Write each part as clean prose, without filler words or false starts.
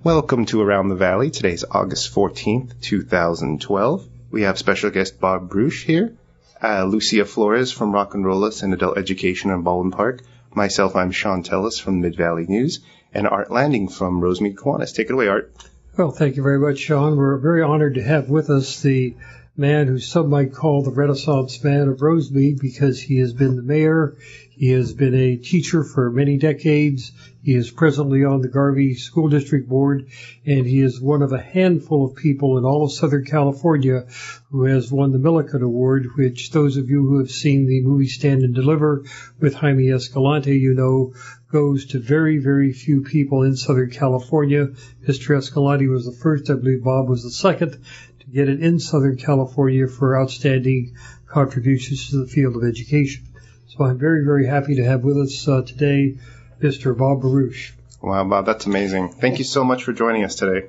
Welcome to Around the Valley. Today's August 14th, 2012. We have special guest Bob Bruesch here, Lucia Flores from Rock and Rollus and Adult Education in Baldwin Park. Myself, I'm Sean Tellis from Mid-Valley News, and Art Landing from Rosemead, Kiwanis. Take it away, Art. Well, thank you very much, Sean. We're very honored to have with us the man who some might call the Renaissance man of Rosemead because he has been the mayor, he has been a teacher for many decades, he is presently on the Garvey School District Board, and he is one of a handful of people in all of Southern California who has won the Millikan Award, which those of you who have seen the movie Stand and Deliver with Jaime Escalante, you know, goes to very, very few people in Southern California. Mr. Escalante was the first, I believe Bob was the second, to get it in Southern California for outstanding contributions to the field of education. So I'm very, very happy to have with us today Mr. Bob Bruesch. Wow, Bob, that's amazing. Thank you so much for joining us today.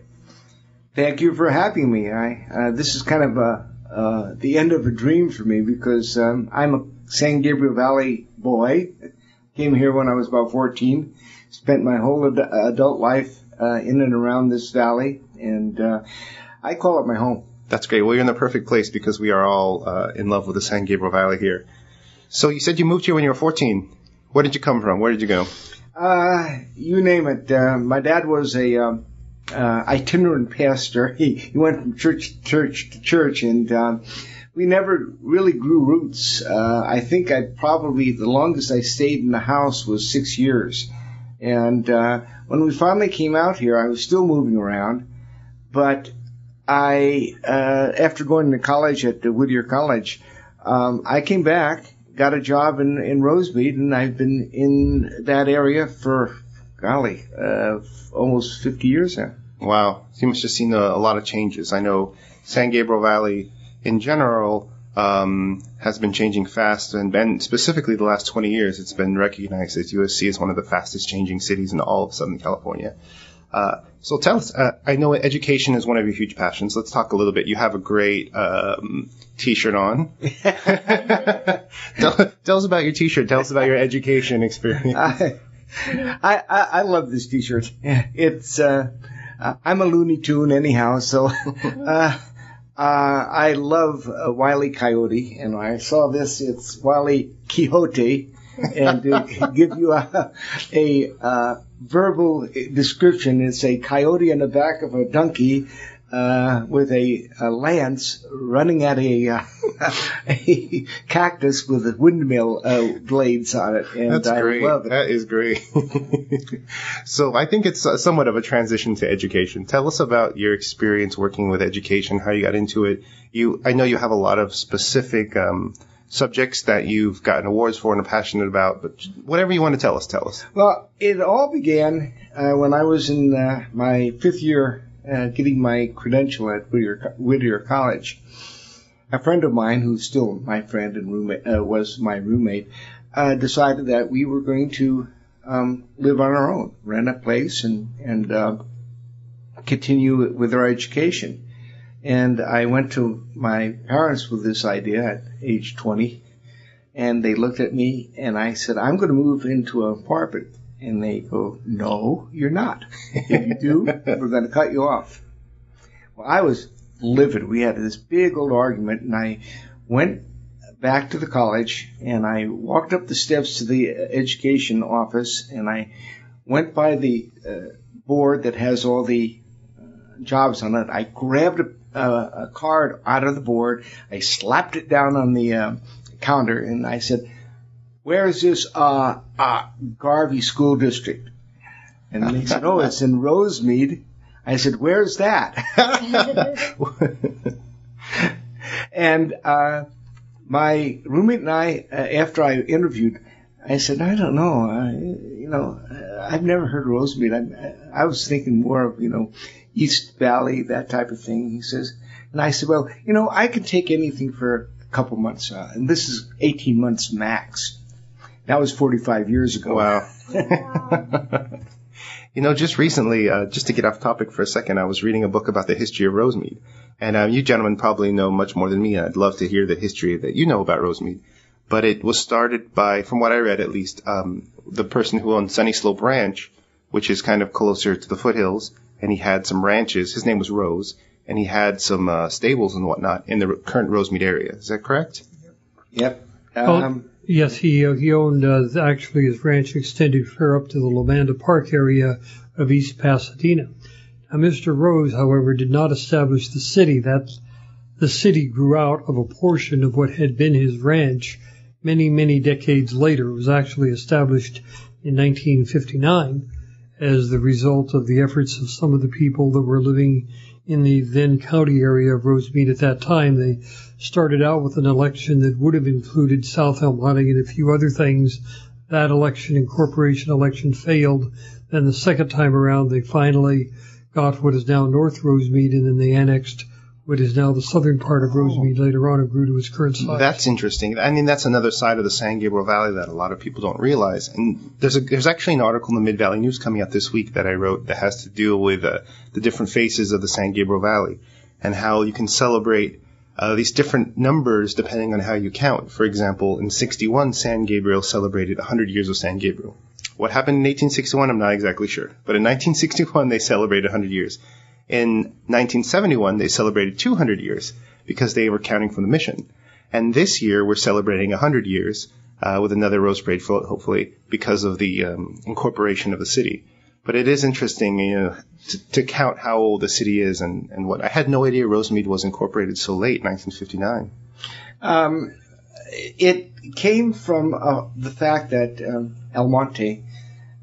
Thank you for having me. This is kind of the end of a dream for me because I'm a San Gabriel Valley boy. Came here when I was about 14. Spent my whole adult life in and around this valley, and I call it my home. That's great. Well, you're in the perfect place because we are all in love with the San Gabriel Valley here. So you said you moved here when you were 14. Where did you come from? Where did you go? You name it. My dad was a itinerant pastor. He went from church to church, and we never really grew roots. I think the longest I stayed in the house was 6 years. And when we finally came out here, I was still moving around. But after going to college at Whittier College, I came back, got a job in Rosemead, and I've been in that area for, almost 50 years now. Wow. So you must have seen a lot of changes. I know San Gabriel Valley in general has been changing fast, and specifically the last 20 years, it's been recognized as USC as one of the fastest changing cities in all of Southern California. So tell us, I know education is one of your huge passions. Let's talk a little bit. You have a great T-shirt on. Tell us about your T-shirt. Tell us about your education experience. I love this T-shirt. It's I'm a Looney Tune anyhow, so I love Wile E. Coyote, and I saw this. It's Wile E. Quixote, and to give you a verbal description, it's a coyote on the back of a donkey with a lance running at a cactus with windmill blades on it. And that's great. I love it. That is great. So I think it's somewhat of a transition to education. Tell us about your experience working with education, how you got into it. I know you have a lot of specific subjects that you've gotten awards for and are passionate about, but whatever you want to tell us, tell us. Well, it all began when I was in my fifth year getting my credential at Whittier College. A friend of mine, who's still my friend and roommate, was my roommate, decided that we were going to live on our own, rent a place, and continue with our education. And I went to my parents with this idea at age 20, and they looked at me, and I said, I'm going to move into an apartment. And they go, no, you're not. If you do, we're going to cut you off. Well, I was livid. We had this big old argument, and I went back to the college, and I walked up the steps to the education office, and I went by the board that has all the jobs on it. I grabbed a card out of the board. I slapped it down on the counter, and I said, where is this Garvey School District? And they said, oh, it's in Rosemead. I said, where's that? And my roommate and I, after I interviewed, I said, I don't know. I've never heard of Rosemead. I was thinking more of, East Valley, that type of thing, he says. And I said, well, I can take anything for a couple months. And this is 18 months max. That was 45 years ago. Wow. Just recently, just to get off topic for a second, I was reading a book about the history of Rosemead. And you gentlemen probably know much more than me. I'd love to hear the history that you know about Rosemead. But it was started by, from what I read at least, the person who owned Sunny Slope Ranch, which is kind of closer to the foothills. and he had some ranches. His name was Rose, and he had some stables and whatnot in the current Rosemead area. Is that correct? Yep. Yes, he owned, actually his ranch extended clear up to the Lamanda Park area of East Pasadena. Now, Mr. Rose, however, did not establish the city. The city grew out of a portion of what had been his ranch many, many decades later. It was actually established in 1959 as the result of the efforts of some of the people that were living in the then county area of Rosemead at that time. They started out with an election that would have included South Elm hunting and a few other things. That election, incorporation election, failed. Then the second time around, they finally got what is now North Rosemead, and then they annexed what is now the southern part of Rosemead later on and grew to its current size. That's interesting. I mean, that's another side of the San Gabriel Valley that a lot of people don't realize. And there's actually an article in the Mid-Valley News coming out this week that I wrote that has to do with the different faces of the San Gabriel Valley and how you can celebrate these different numbers depending on how you count. For example, in 61, San Gabriel celebrated 100 years of San Gabriel. What happened in 1861, I'm not exactly sure. But in 1961, they celebrated 100 years. In 1971, they celebrated 200 years because they were counting from the mission. And this year, we're celebrating 100 years with another Rose Parade float, hopefully, because of the incorporation of the city. But it is interesting, to count how old the city is and what. I had no idea Rosemead was incorporated so late, 1959. It came from the fact that El Monte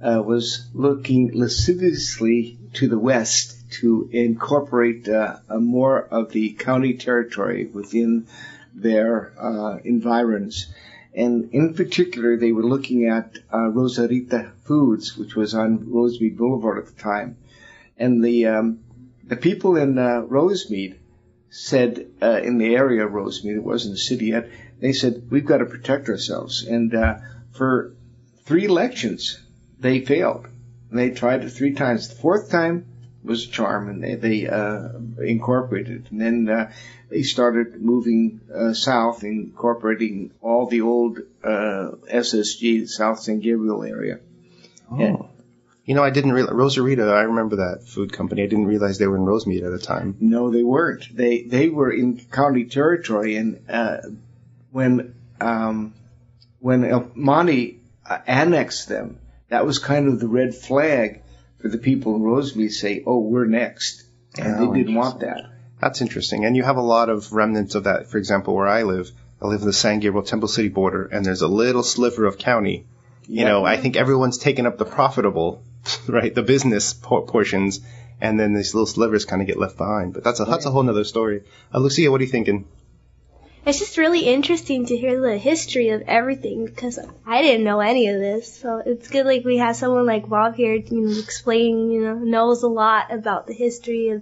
was looking lasciviously to the west to incorporate more of the county territory within their environs. And in particular, they were looking at Rosarita Foods, which was on Rosemead Boulevard at the time. And the people in Rosemead said, in the area of Rosemead, it wasn't the city yet, they said, we've got to protect ourselves. And for 3 elections, they failed. And they tried it 3 times. The 4th time was a charm, and they incorporated. And then they started moving south, incorporating all the old SSG, South San Gabriel area. Oh. And, I didn't realize, Rosarita, I remember that food company. I didn't realize they were in Rosemead at the time. No, they weren't. They were in county territory, and when El Monte annexed them, that was kind of the red flag for the people in Rosemead say, oh, we're next. And they didn't want that. That's interesting. And you have a lot of remnants of that. For example, where I live in the San Gabriel Temple City border, and there's a little sliver of county. I think everyone's taken up the profitable, right, the business portions, and then these little slivers kind of get left behind. But that's a whole nother story. Lucia, what are you thinking? It's just really interesting to hear the history of everything because I didn't know any of this. So it's good we have someone like Bob here, explain, knows a lot about the history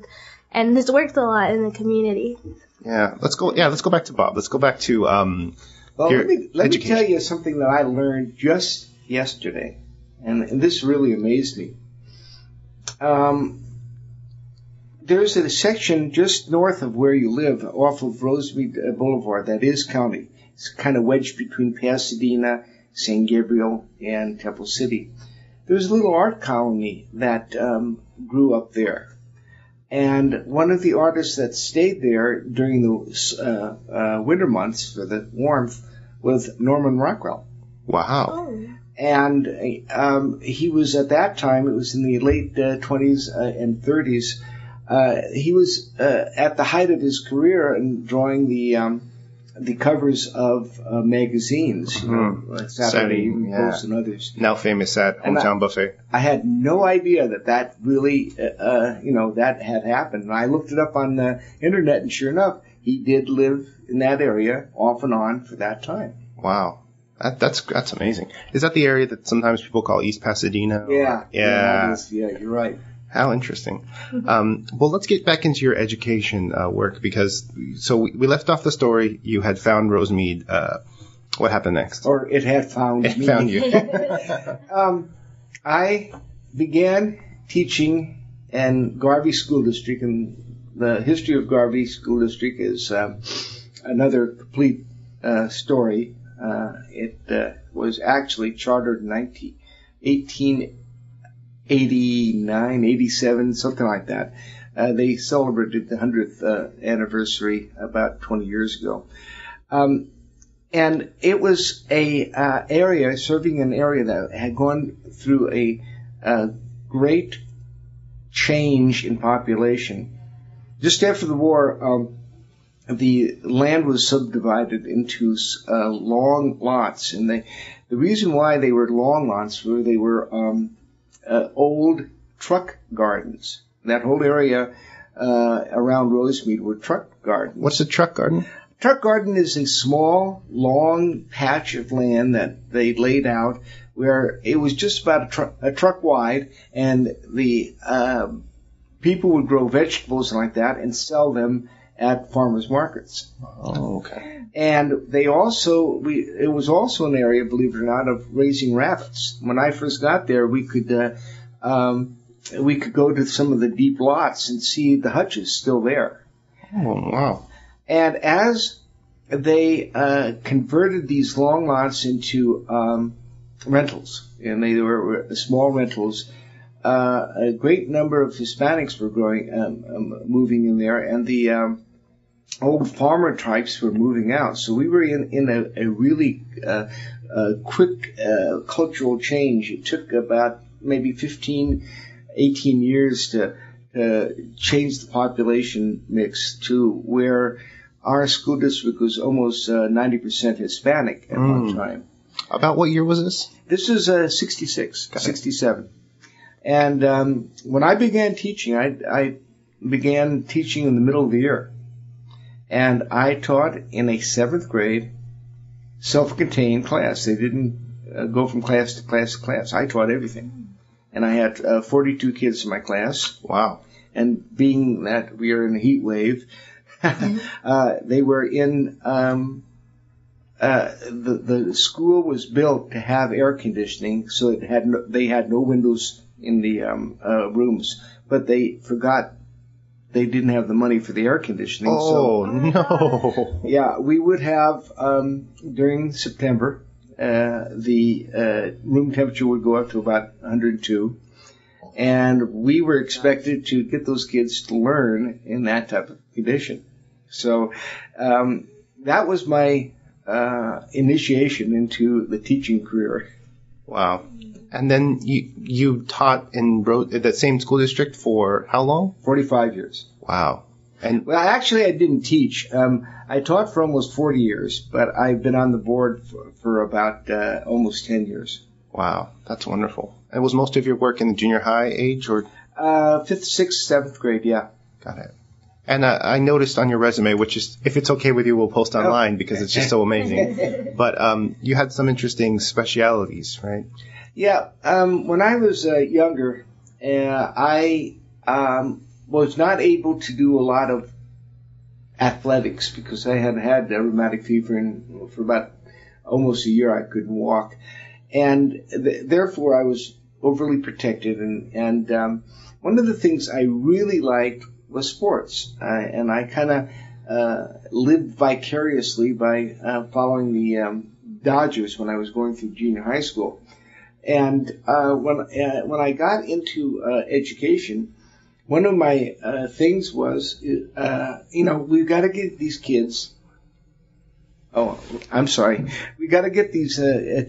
and has worked a lot in the community. Yeah, let's go back to Bob. Let's go back to let me tell you something that I learned just yesterday, and this really amazed me. There's a section just north of where you live, off of Rosemead Boulevard, that is county. It's kind of wedged between Pasadena, San Gabriel, and Temple City. There's a little art colony that grew up there. And one of the artists that stayed there during the winter months for the warmth was Norman Rockwell. Wow. Oh. And he was, at that time, it was in the late 20s and 30s, he was at the height of his career and drawing the covers of magazines, Saturday Evening Post and others. Now famous at Hometown Buffet. I had no idea that really, that had happened. And I looked it up on the internet, and sure enough, he did live in that area off and on for that time. Wow. That's amazing. Is that the area that sometimes people call East Pasadena? Yeah. Yeah, you're right. How interesting. Well, let's get back into your education work because we left off the story. You had found Rosemead. What happened next? Or it had found me. It found you. I began teaching in Garvey School District, and the history of Garvey School District is another complete story. It was actually chartered in 1880, 89, 87, something like that. They celebrated the 100th anniversary about 20 years ago. And it was serving an area that had gone through a great change in population. Just after the war, the land was subdivided into long lots, and the reason why they were long lots were they were old truck gardens. That whole area around Rosemead were truck gardens. What's a truck garden? Truck garden is a small, long patch of land that they laid out where it was just about a truck wide, and the people would grow vegetables like that and sell them at farmers markets. Oh, okay. And they also, it was also an area, believe it or not, of raising rabbits. When I first got there, we could go to some of the deep lots and see the hutches still there. Oh, wow. And as they converted these long lots into rentals, and they were small rentals, a great number of Hispanics were moving in there, and the old farmer types were moving out. So we were in a really quick cultural change. It took about maybe 15, 18 years to change the population mix to where our school district was almost 90% Hispanic at one time. About what year was this? This is 66, 67. And when I began teaching, I began teaching in the middle of the year. And I taught in a 7th grade self-contained class. They didn't go from class to class to class. I taught everything. And I had 42 kids in my class. Wow. And being that we are in a heat wave, they were in the school was built to have air conditioning, so they had no windows in the rooms, but they forgot they didn't have the money for the air conditioning. Oh, no. Yeah, we would have during September the room temperature would go up to about 102. And we were expected to get those kids to learn in that type of condition. So that was my initiation into the teaching career. Wow. And then you taught in that same school district for how long? 45 years. Wow. And well, actually, I didn't teach. I taught for almost 40 years, but I've been on the board for about almost 10 years. Wow, that's wonderful. And was most of your work in the junior high age, or 5th, 6th, 7th grade? Yeah. Got it. And I noticed on your resume, which is, if it's okay with you, we'll post online because it's just so amazing. But you had some interesting specialities, right? Yeah. When I was younger, I was not able to do a lot of athletics because I had had rheumatic fever, and for about almost a year I couldn't walk. And therefore, I was overly protected. And one of the things I really liked was sports. And I kind of lived vicariously by following the Dodgers when I was going through junior high school. And when I got into education, one of my things was, we've got to get these kids. Oh, I'm sorry. We got to get these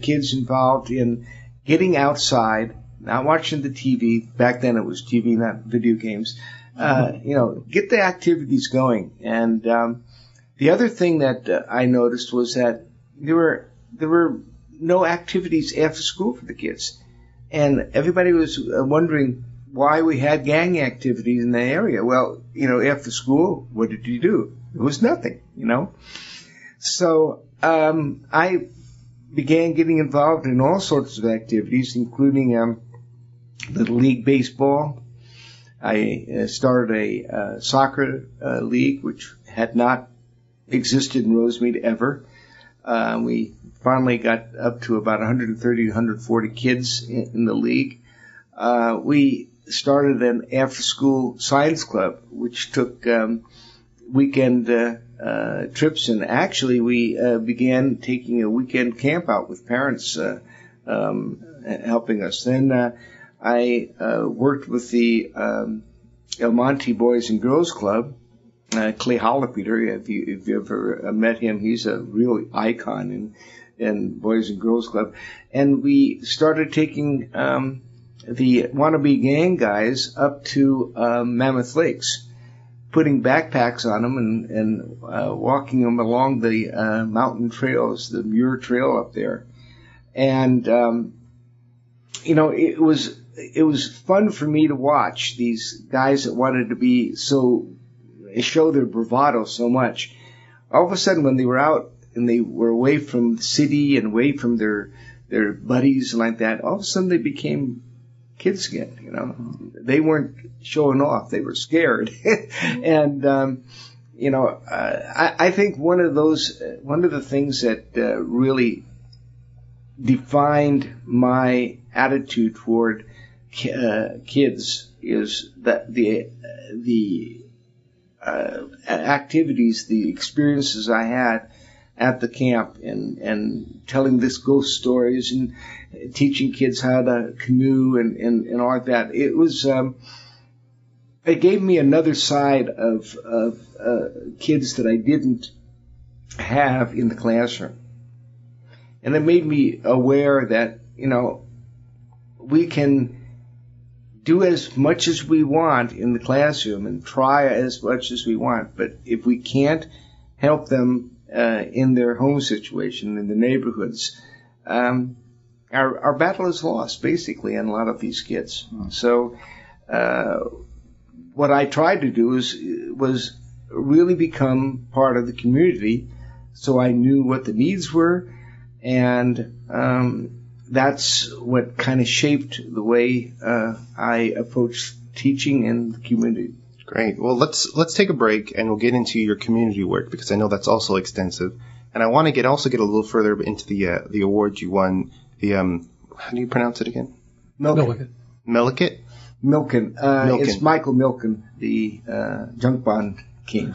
kids involved in getting outside, not watching the TV. Back then it was TV, not video games. Get the activities going. And the other thing that I noticed was that there were no activities after school for the kids, and everybody was wondering why we had gang activities in the area. Well, after school, what did you do? It was nothing, So I began getting involved in all sorts of activities, including Little League Baseball. I started a soccer league, which had not existed in Rosemead ever. We finally got up to about 130, 140 kids in the league. We started an after-school science club, which took weekend trips, and actually we began taking a weekend camp out with parents helping us. Then I worked with the El Monte Boys and Girls Club. Clay Hollipeter, if you ever met him, he's a real icon in Boys and Girls Club. And we started taking the wannabe gang guys up to Mammoth Lakes, putting backpacks on them and walking them along the mountain trails, the Muir Trail up there. And it was fun for me to watch these guys that wanted to show their bravado so much. All of a sudden, when they were out and they were away from the city and away from their buddies and like that, all of a sudden they became kids again. They weren't showing off; they were scared. And I think one of the things that really defined my attitude toward kids is that the activities, the experiences I had at the camp, and telling this ghost stories and teaching kids how to canoe and all like that. It gave me another side of kids that I didn't have in the classroom, and it made me aware that we can do as much as we want in the classroom and try as much as we want, but if we can't help them in their home situation, in the neighborhoods, our battle is lost, basically, in a lot of these kids. So what I tried to do was really become part of the community, so I knew what the needs were, and that's what kind of shaped the way I approach teaching in the community. Great. Well, let's take a break and we'll get into your community work, because I know that's also extensive. And I want to get a little further into the award you won. The how do you pronounce it again? Milliken. Milliken? Milken. It's Michael Milken, the junk bond king.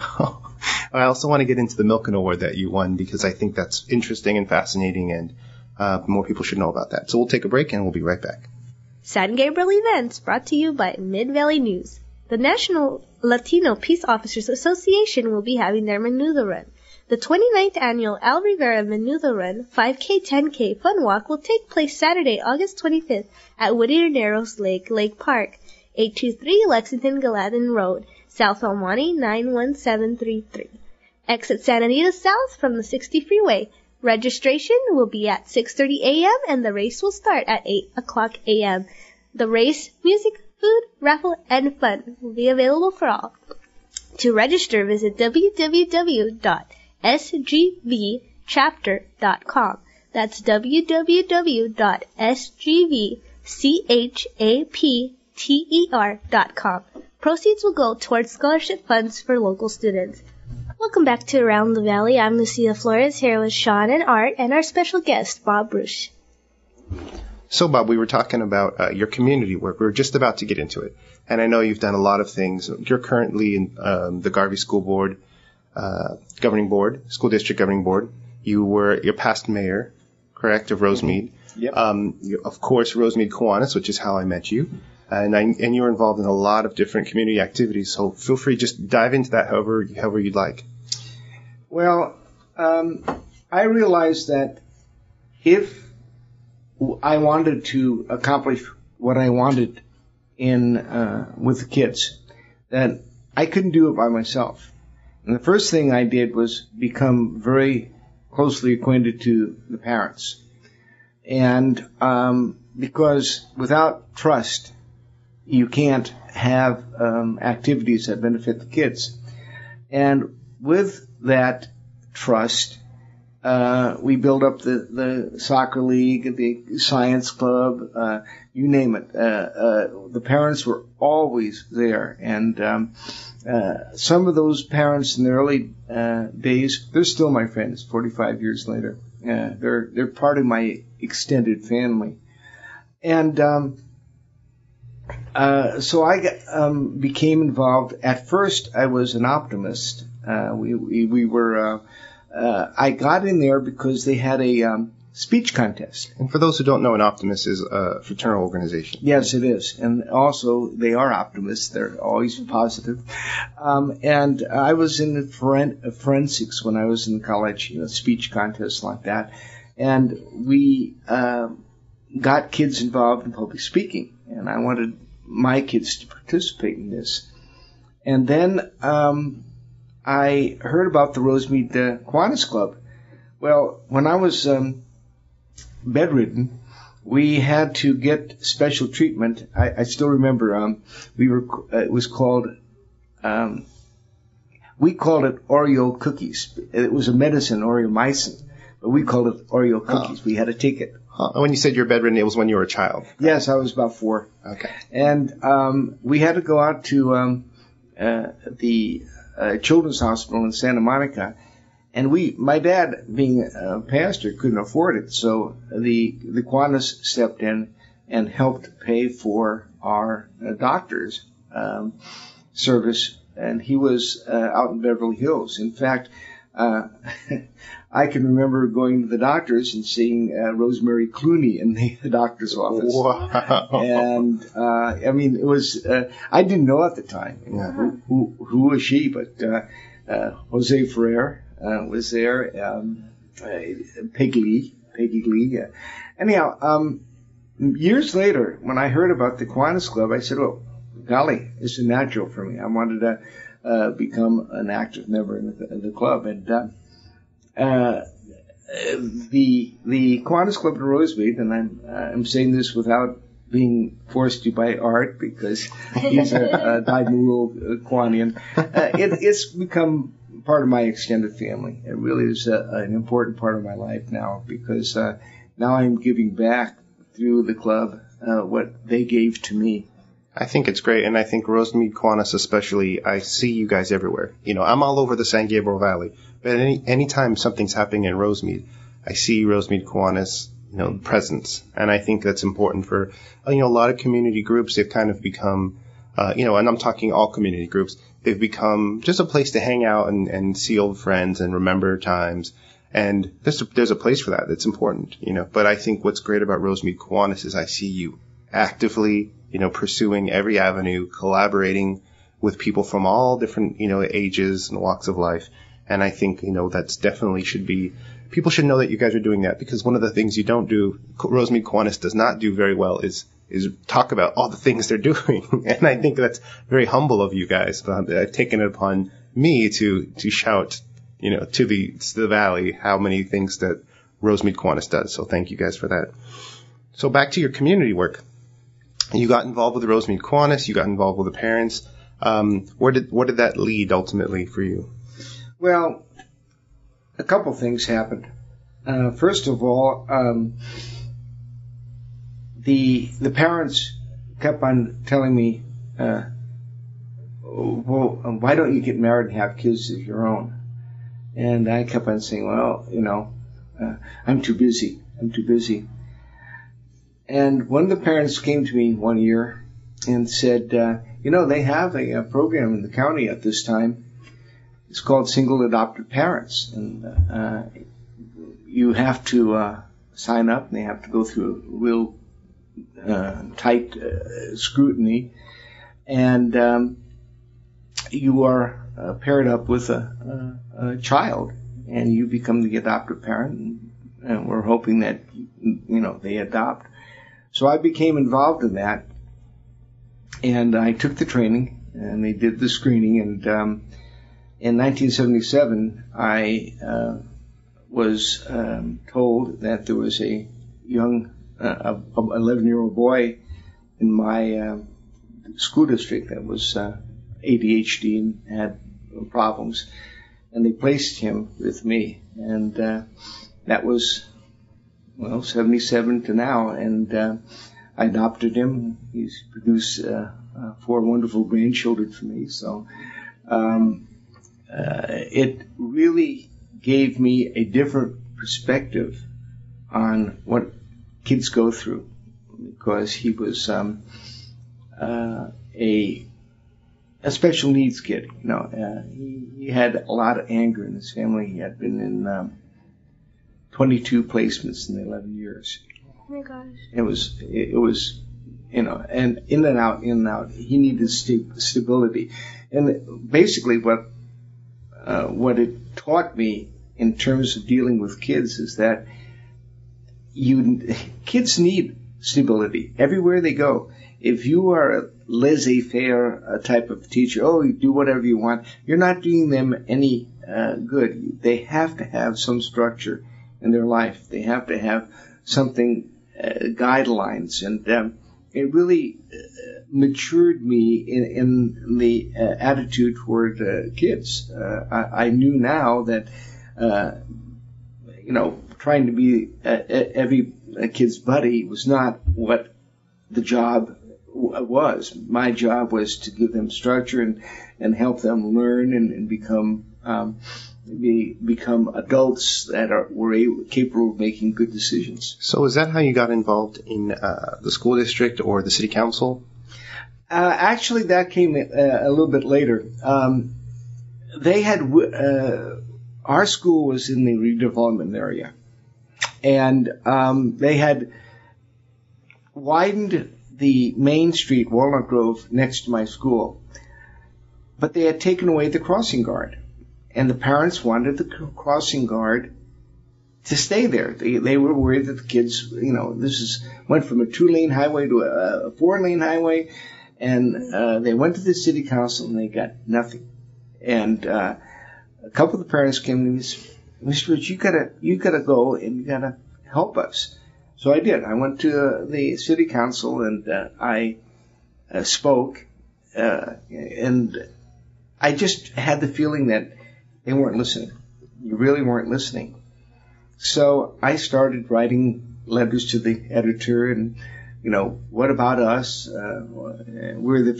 I also want to get into the Milken Award that you won, because I think that's interesting and fascinating, and more people should know about that. So we'll take a break and we'll be right back. San Gabriel Events brought to you by Mid-Valley News. The National Latino Peace Officers Association will be having their Menudo Run. The 29th annual Al Rivera Menudo Run 5K 10K Fun Walk will take place Saturday, August 25th at Whittier Narrows Lake Park, 823 Lexington Gallatin Road, South El Monte 91733. Exit Santa Anita South from the 60 freeway. Registration will be at 6:30 a.m. and the race will start at 8 o'clock a.m. The race, music, food, raffle, and fun will be available for all. To register, visit www.sgvchapter.com. That's www.sgvchapter.com. Proceeds will go towards scholarship funds for local students. Welcome back to Around the Valley. I'm Lucia Flores here with Sean and Art and our special guest, Bob Bruesch. So, Bob, we were talking about your community work. We were just about to get into it. And I know you've done a lot of things. You're currently in the Garvey School Board, Governing Board, School District Governing Board. You're past mayor, correct, of Rosemead. Yep. Of course, Rosemead Kiwanis, which is how I met you. And you're involved in a lot of different community activities. So feel free, just dive into that however you'd like. Well, I realized that if I wanted to accomplish what I wanted with the kids, that I couldn't do it by myself. And the first thing I did was become very closely acquainted to the parents. And because without trust, you can't have activities that benefit the kids. And with that trust, we built up the soccer league, the science club, you name it. The parents were always there. And some of those parents in the early days, they're still my friends 45 years later. They're part of my extended family. And so I became involved. At first, I was an optimist. We were. I got in there because they had a speech contest. And for those who don't know, an Optimist is a fraternal organization. Yes, it is. And also, they are optimists. They're always positive. And I was in the forensics when I was in college, speech contests like that. And we got kids involved in public speaking. And I wanted my kids to participate in this. And then I heard about the Rosemead Kiwanis Club. Well, when I was bedridden, we had to get special treatment. I still remember it was called we called it Oreo cookies. It was a medicine, Oreomycin, but we called it Oreo cookies. We had to take it. When you said you're bedridden, it was when you were a child. Yes, I was about 4. Okay. And we had to go out to the Children's Hospital in Santa Monica. And my dad, being a pastor, couldn't afford it. So the Kiwanis stepped in and helped pay for our doctor's service. And he was out in Beverly Hills. In fact, I can remember going to the doctor's and seeing Rosemary Clooney in the doctor's office. Wow. And, it was, I didn't know at the time who was she, but Jose Ferrer was there, Peggy Lee. Anyhow, years later, when I heard about the Kiwanis Club, I said, oh, golly, it's a natural for me. I wanted to become an active member in the club. And the Kiwanis Club in Rosemead, and I'm saying this without being forced to by Art because he's a dyed-in-the-wool Kiwanian, it's become part of my extended family. It really is an important part of my life now because now I'm giving back through the club what they gave to me. I think it's great, and I think Rosemead Kiwanis especially, I see you guys everywhere. I'm all over the San Gabriel Valley, but anytime something's happening in Rosemead, I see Rosemead Kiwanis, presence, and I think that's important for, a lot of community groups. They've kind of become, and I'm talking all community groups, they've become just a place to hang out and see old friends and remember times. And there's a place for that. That's important, But I think what's great about Rosemead Kiwanis is I see you actively, pursuing every avenue, collaborating with people from all different, ages and walks of life. And I think, that's definitely people should know that you guys are doing that, because one of the things you don't do, Rosemead Kiwanis does not do very well, is talk about all the things they're doing. And I think that's very humble of you guys. I've taken it upon me to shout, to the valley how many things that Rosemead Kiwanis does. So thank you guys for that. So back to your community work. You got involved with the Rosemead Kiwanis. You got involved with the parents. Where did that lead ultimately for you? Well, a couple things happened. First of all, the parents kept on telling me, well, why don't you get married and have kids of your own? And I kept on saying, well, I'm too busy. And one of the parents came to me one year and said, they have a program in the county at this time. It's called Single Adopted Parents. And you have to sign up, and they have to go through real tight scrutiny. And you are paired up with a child, and you become the adoptive parent. And we're hoping that, they adopt. So I became involved in that, and I took the training, and they did the screening, and in 1977, I was told that there was a young 11-year-old boy in my school district that was ADHD and had problems, and they placed him with me, and that was 77 to now, and I adopted him. He's produced 4 wonderful grandchildren for me. So it really gave me a different perspective on what kids go through, because he was a special needs kid. He had a lot of anger in his family. He had been in 22 placements in 11 years. Oh my gosh. It was, and in and out. He needed stability. And basically what it taught me in terms of dealing with kids is that kids need stability everywhere they go. If you are a laissez-faire type of teacher, you do whatever you want, you're not doing them any good. They have to have some structure in their life. They have to have something, guidelines, and it really matured me in the attitude toward kids. I knew now that trying to be every kid's buddy was not what the job was. My job was to give them structure and help them learn and become adults that were capable of making good decisions. So is that how you got involved in the school district or the city council? Actually, that came a little bit later. They had our school was in the redevelopment area, and they had widened the main street, Walnut Grove, next to my school, but they had taken away the crossing guard, and the parents wanted the crossing guard to stay there. They were worried that the kids, went from a 2-lane highway to a 4-lane highway, and they went to the city council and they got nothing. And a couple of the parents came to me and said, "Mr. Rich, you gotta go and you gotta help us." So I did. I went to the city council and I spoke, and I just had the feeling that they weren't listening. You really weren't listening. So I started writing letters to the editor and, what about us? We're the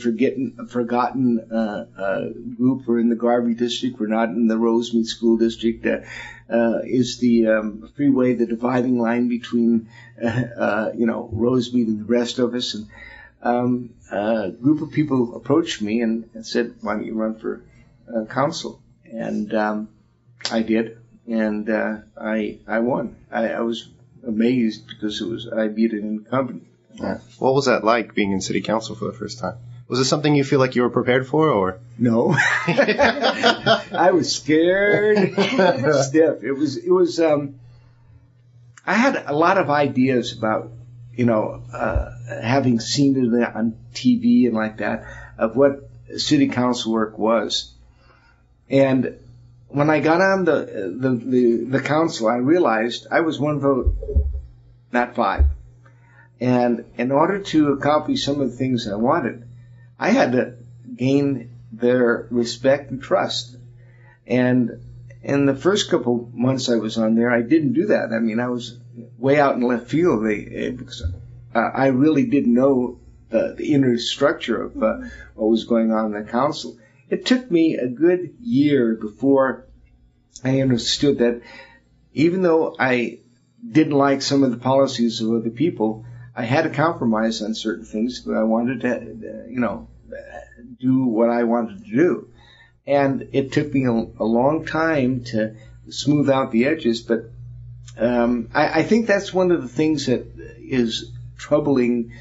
forgotten group. We're in the Garvey district. We're not in the Rosemead school district. Is the freeway the dividing line between, Rosemead and the rest of us? And a group of people approached me and said, "Why don't you run for council?" And I did, and I won. I was amazed because I beat an incumbent. Yeah. What was that like, being in city council for the first time? Was it something you feel like you were prepared for, or? No. I was scared, stiff. It was, I had a lot of ideas about, having seen it on TV and like that, of what city council work was. And when I got on the council, I realized I was one vote, not 5. And in order to accomplish some of the things I wanted, I had to gain their respect and trust. And in the first couple months I was on there, I didn't do that. I mean, I was way out in left field because I really didn't know the inner structure of what was going on in the council. It took me a good year before I understood that even though I didn't like some of the policies of other people, I had to compromise on certain things, but I wanted to, do what I wanted to do. And it took me a long time to smooth out the edges, but I think that's one of the things that is troubling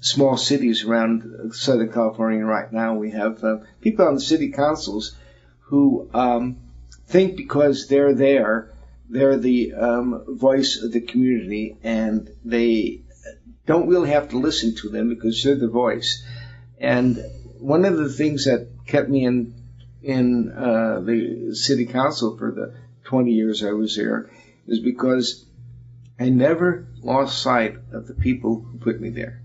small cities around Southern California right now. We have people on the city councils who think because they're there, they're the voice of the community, and they don't really have to listen to them because they're the voice. And one of the things that kept me in the city council for the 20 years I was there is because I never lost sight of the people who put me there.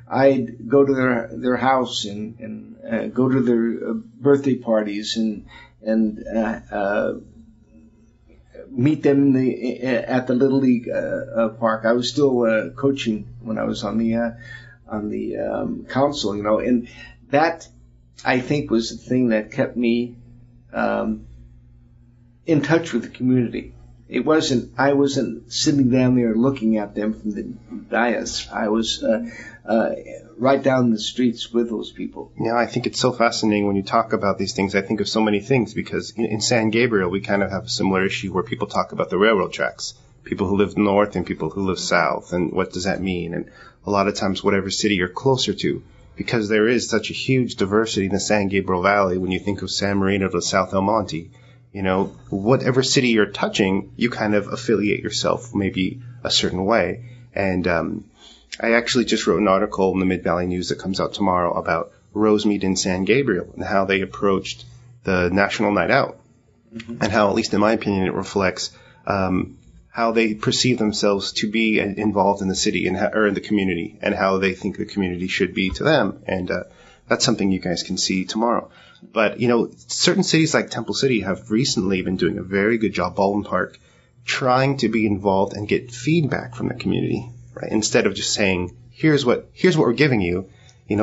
I'd go to their house and go to their birthday parties and meet them at the Little League park. I was still coaching when I was on the council, and that I think was the thing that kept me in touch with the community. I wasn't sitting down there looking at them from the dais. I was right down the streets with those people. Yeah, I think it's so fascinating when you talk about these things. I think of so many things because in San Gabriel, we kind of have a similar issue where people talk about the railroad tracks, people who live north and people who live south, and what does that mean? And a lot of times, whatever city you're closer to, because there is such a huge diversity in the San Gabriel Valley. When you think of San Marino to South El Monte, whatever city you're touching, you kind of affiliate yourself maybe a certain way. And I actually just wrote an article in the Mid-Valley News that comes out tomorrow about Rosemead and San Gabriel and how they approached the National Night Out, and how, at least in my opinion, it reflects how they perceive themselves to be involved in the city or in the community, and how they think the community should be to them. And that's something you guys can see tomorrow. But, certain cities like Temple City have recently been doing a very good job, Baldwin Park, trying to be involved and get feedback from the community, right? Instead of just saying, here's what we're giving you.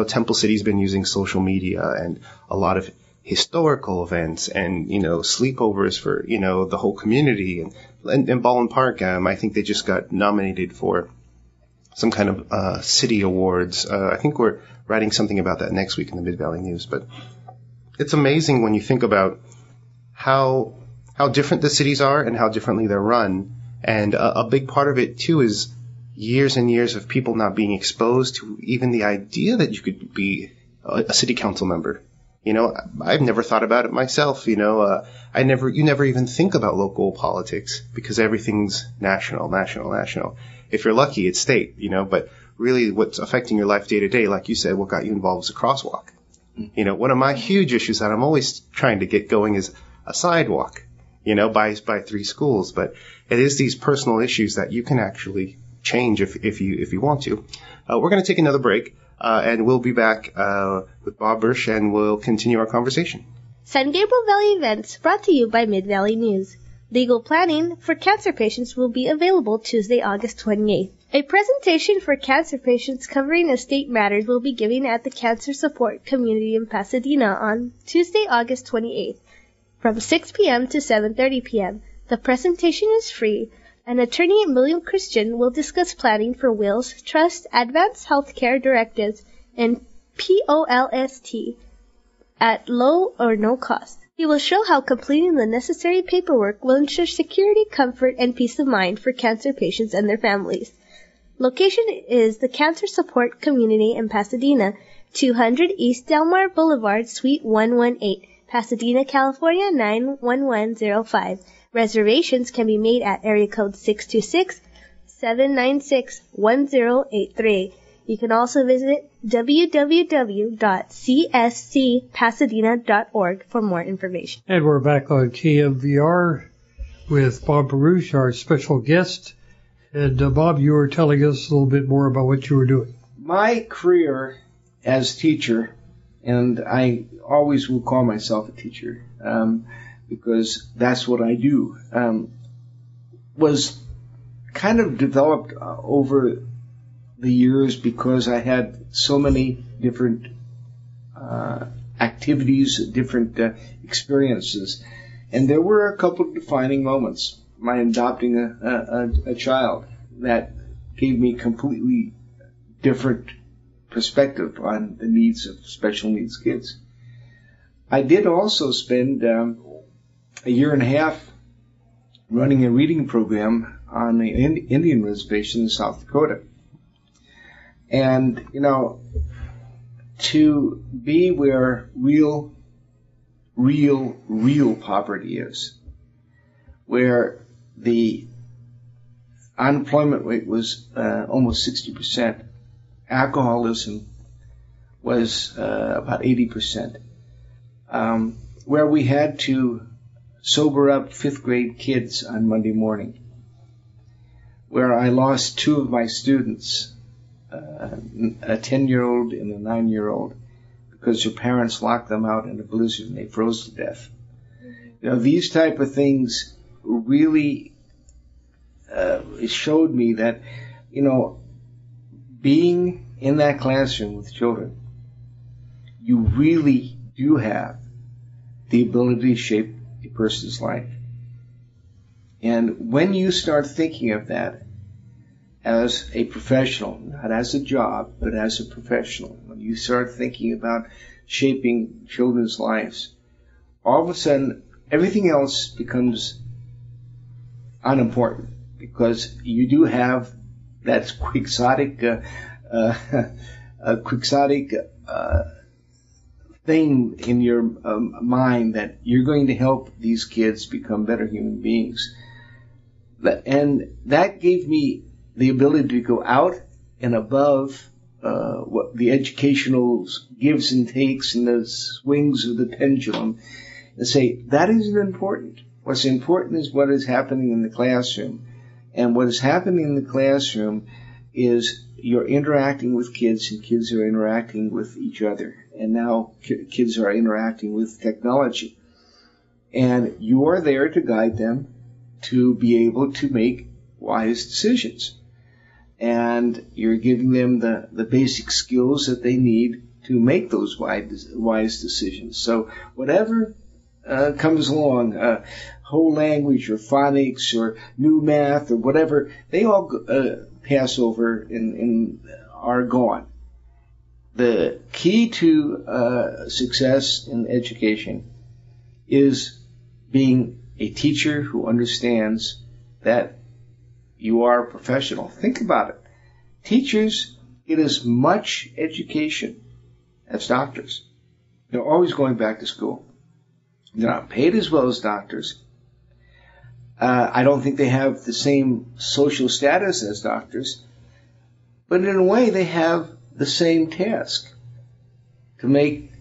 Temple City's been using social media and a lot of historical events and, sleepovers for, the whole community. And Baldwin Park, I think they just got nominated for some kind of city awards. I think we're writing something about that next week in the Mid-Valley News. But it's amazing when you think about how different the cities are and how differently they're run. And a big part of it, too, is years and years of people not being exposed to even the idea that you could be a city council member. I've never thought about it myself. You never even think about local politics because everything's national. If you're lucky, it's state, but really what's affecting your life day to day, like you said, what got you involved is a crosswalk. One of my huge issues that I'm always trying to get going is a sidewalk, by 3 schools. But it is these personal issues that you can actually change if you want to. We're going to take another break. And we'll be back with Bob Bruesch, and we'll continue our conversation. San Gabriel Valley events brought to you by Mid-Valley News. Legal planning for cancer patients will be available Tuesday, August 28th. A presentation for cancer patients covering estate matters will be given at the Cancer Support Community in Pasadena on Tuesday, August 28th, from 6 p.m. to 7:30 p.m. The presentation is free. An attorney at William Christian will discuss planning for wills, trust, advanced health care directives, and POLST at low or no cost. He will show how completing the necessary paperwork will ensure security, comfort, and peace of mind for cancer patients and their families. Location is the Cancer Support Community in Pasadena, 200 East Delmar Boulevard, Suite 118, Pasadena, California, 91105. Reservations can be made at area code 626-796-1083. You can also visit www.cscpasadena.org for more information. And we're back on KMVR with Bob Bruesch, our special guest. And Bob, you were telling us a little bit more about what you were doing. My career as teacher, and I always will call myself a teacher, because that's what I do, was kind of developed over the years because I had so many different activities, different experiences. And there were a couple of defining moments. My adopting a child that gave me completely different perspective on the needs of special needs kids. I did also spend a year and a half running a reading program on the Indian reservation in South Dakota. And, to be where real poverty is, where the unemployment rate was almost 60%, alcoholism was about 80%, where we had to sober up 5th grade kids on Monday morning, where I lost 2 of my students, a 10-year-old and a 9-year-old, because their parents locked them out in a blizzard and they froze to death. These type of things really it showed me that, being in that classroom with children, you really do have the ability to shape a person's life. And when you start thinking of that as a professional, not as a job, but as a professional, when you start thinking about shaping children's lives, all of a sudden everything else becomes unimportant, because you do have that quixotic thing in your mind that you're going to help these kids become better human beings. And that gave me the ability to go out and above what the educational gives and takes and the swings of the pendulum, and say, that isn't important. What's important is what is happening in the classroom. And what is happening in the classroom is you're interacting with kids, and kids are interacting with each other. And now kids are interacting with technology. And you are there to guide them to be able to make wise decisions. And you're giving them the basic skills that they need to make those wise decisions. So whatever comes along, whole language or phonics or new math or whatever, they all pass over and are gone. The key to success in education is being a teacher who understands that you are a professional. Think about it. Teachers get as much education as doctors. They're always going back to school. They're not paid as well as doctors. I don't think they have the same social status as doctors, but in a way they have the same task: to make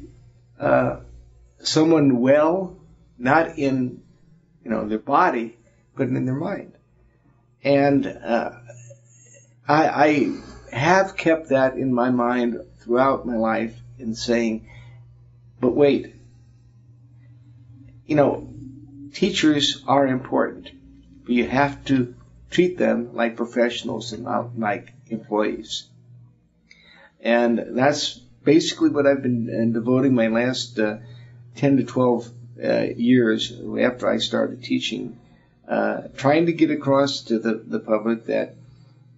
someone well, not in their body, but in their mind. And I have kept that in my mind throughout my life, in saying, but wait, teachers are important, but you have to treat them like professionals and not like employees. And that's basically what I've been devoting my last 10 to 12 years after I started teaching, trying to get across to the public that,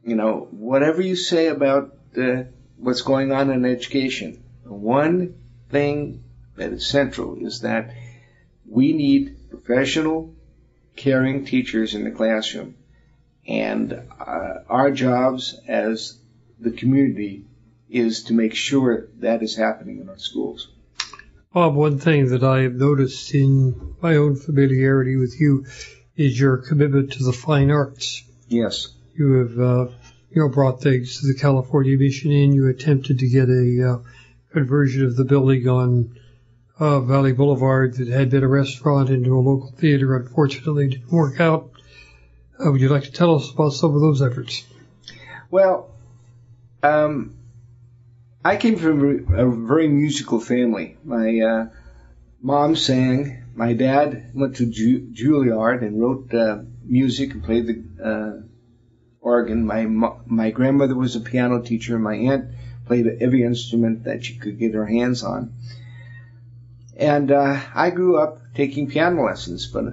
whatever you say about what's going on in education, the one thing that is central is that we need professional, caring teachers in the classroom. And our jobs as the community is to make sure that is happening in our schools. Bob, one thing that I have noticed in my own familiarity with you is your commitment to the fine arts. Yes. You have brought things to the California Mission Inn. You attempted to get a conversion of the building on Valley Boulevard that had been a restaurant into a local theater. Unfortunately, it didn't work out. Would you like to tell us about some of those efforts? Well, I came from a very musical family. My mom sang. My dad went to Juilliard and wrote music and played the organ. My grandmother was a piano teacher. My aunt played every instrument that she could get her hands on. And I grew up taking piano lessons, but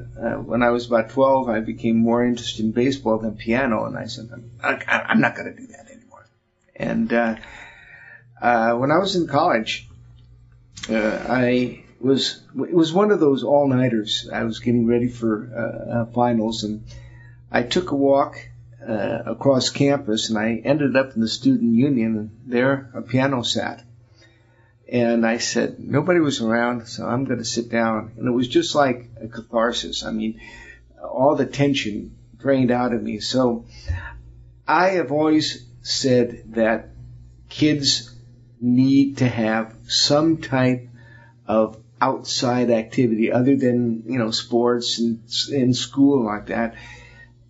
when I was about 12, I became more interested in baseball than piano, and I said, I'm not going to do that anymore. And when I was in college, it was one of those all-nighters. I was getting ready for finals, and I took a walk across campus, and I ended up in the student union, and there a piano sat. And I said, nobody was around, so I'm going to sit down. And it was just like a catharsis. I mean, all the tension drained out of me. So I have always said that kids need to have some type of outside activity other than, sports and in school like that.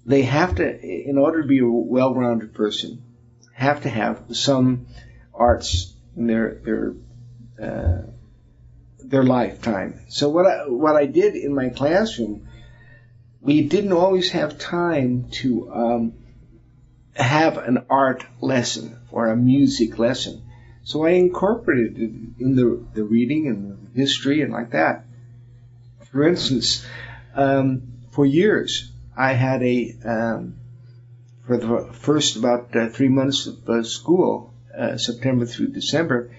They have to, in order to be a well-rounded person, have to have some arts in their lifetime. So what I did in my classroom, we didn't always have time to have an art lesson or a music lesson. So I incorporated it in the reading and the history and like that. For instance, for years I had for the first about 3 months of school, September through December,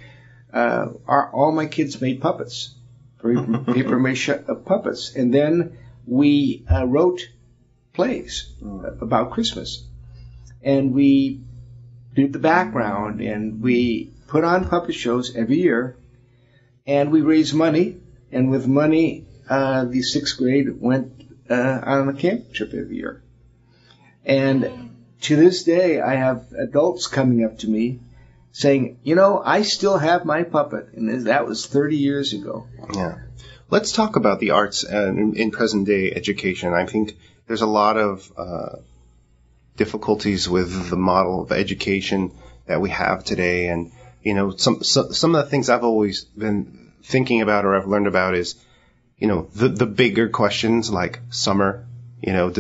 all my kids made puppets, paper mache puppets. And then we wrote plays about Christmas. And we did the background, and we put on puppet shows every year, and we raised money. And with money, the 6th grade went on a camp trip every year. And to this day, I have adults coming up to me saying, I still have my puppet. And that was 30 years ago. Yeah. Let's talk about the arts in present-day education. I think there's a lot of difficulties with the model of education that we have today. And, some of the things I've always been thinking about or I've learned about is, the bigger questions like summer.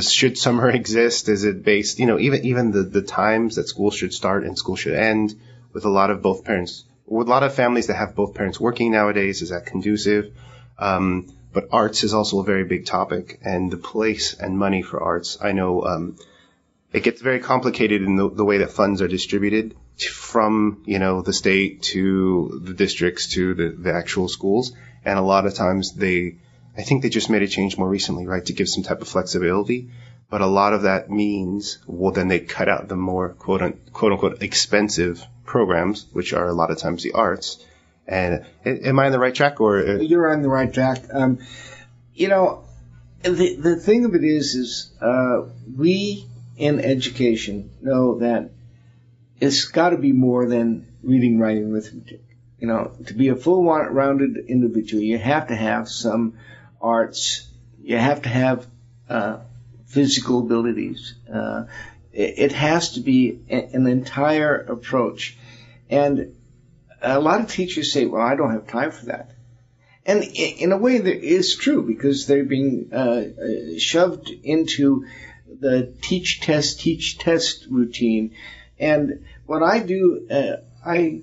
Should summer exist? Is it based, even the times that school should start and school should end, with a lot of families that have both parents working nowadays, is that conducive? But arts is also a very big topic, and the place and money for arts. I know, it gets very complicated in the way that funds are distributed from, the state to the districts to the actual schools. And a lot of times I think they just made a change more recently, right, to give some type of flexibility. But a lot of that means, then they cut out the more quote unquote expensive programs, which are a lot of times the arts. And am I on the right track, or? You're on the right track. The thing of it is we in education know that it's got to be more than reading, writing, arithmetic. To be a full-rounded individual, you have to have some arts. You have to have physical abilities. It has to be an entire approach. And a lot of teachers say, well, I don't have time for that. And in a way, that is true, because they're being shoved into the teach, test routine. And what I do, I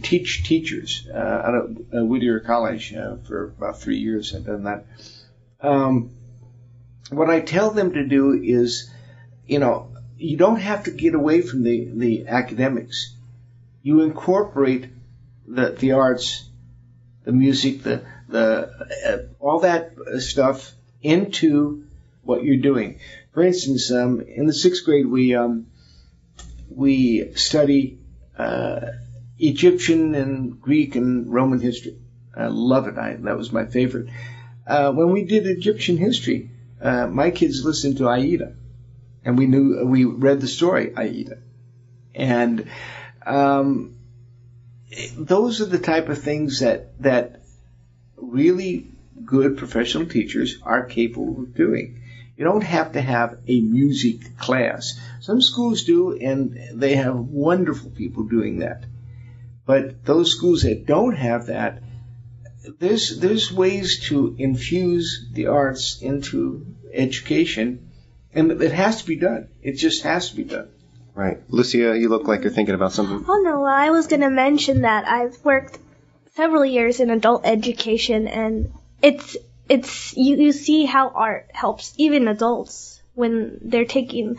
teach teachers at Whittier College for about 3 years. I've done that. What I tell them to do is, you don't have to get away from the academics. You incorporate the arts, the music, the all that stuff into what you're doing. For instance, in the 6th grade, we study Egyptian and Greek and Roman history. I love it. That was my favorite. When we did Egyptian history, my kids listened to Aida, and we read the story Aida, and those are the type of things that really good professional teachers are capable of doing. You don't have to have a music class. Some schools do, and they have wonderful people doing that. But those schools that don't have that, there's ways to infuse the arts into education, and it has to be done. It just has to be done. Right. Lucia, you look like you're thinking about something. Oh, no. Well, I was going to mention that I've worked several years in adult education, and you see how art helps even adults when they're taking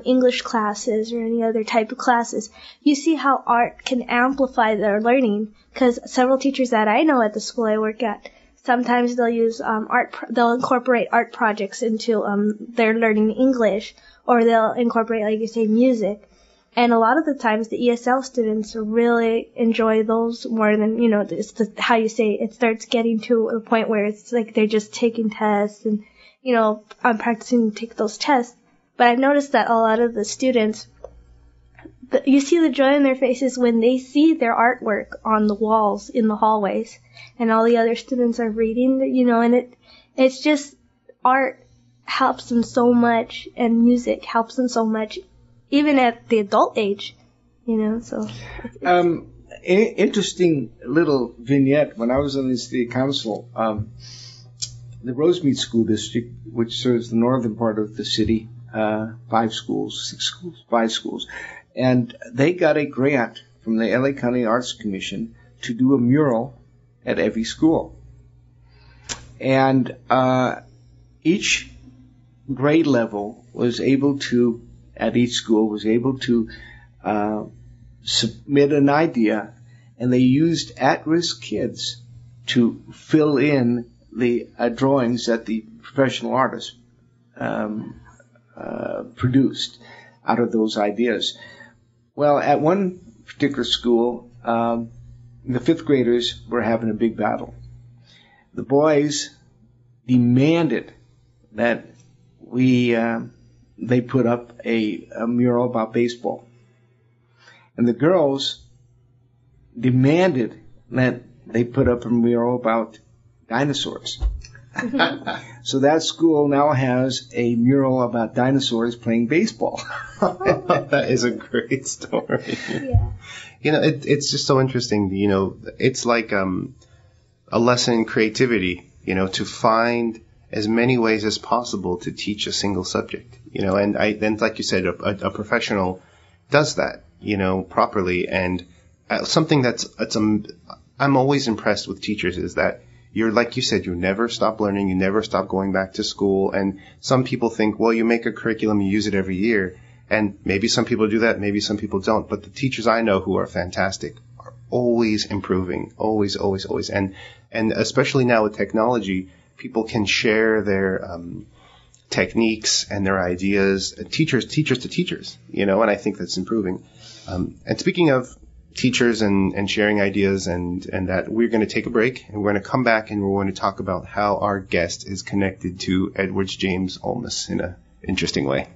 English classes or any other type of classes. You see how art can amplify their learning, because several teachers that I know at the school I work at, sometimes they'll use they'll incorporate art projects into their learning English, or they'll incorporate, like you say, music. And a lot of the times the ESL students really enjoy those more than, how you say, it starts getting to a point where it's like they're just taking tests and, I'm practicing to take those tests. But I've noticed that a lot of the students, you see the joy in their faces when they see their artwork on the walls in the hallways, and all the other students are reading, and it's just, art helps them so much, and music helps them so much, even at the adult age, so. Interesting little vignette. When I was on the city council, the Rosemead School District, which serves the northern part of the city, 5 schools, and they got a grant from the LA County Arts Commission to do a mural at every school. And each grade level was able to, at each school, was able to submit an idea, and they used at-risk kids to fill in the drawings that the professional artists produced out of those ideas. Well, at one particular school, the fifth graders were having a big battle. The boys demanded that they put up a mural about baseball. And the girls demanded that they put up a mural about dinosaurs. So that school now has a mural about dinosaurs playing baseball. That is a great story. Yeah. It's just so interesting. It's like a lesson in creativity, to find as many ways as possible to teach a single subject, and then like you said, a professional does that, properly. And something I'm always impressed with teachers is that like you said, you never stop learning, you never stop going back to school. And some people think, well, you make a curriculum, you use it every year. And maybe some people do that, maybe some people don't. But the teachers I know who are fantastic are always improving, always, always, always. And especially now with technology, people can share their techniques and their ideas, teachers to teachers, and I think that's improving. And speaking of teachers and sharing ideas and that, we're going to take a break, and we're going to come back and we're going to talk about how our guest is connected to Edward James Olmos in an interesting way.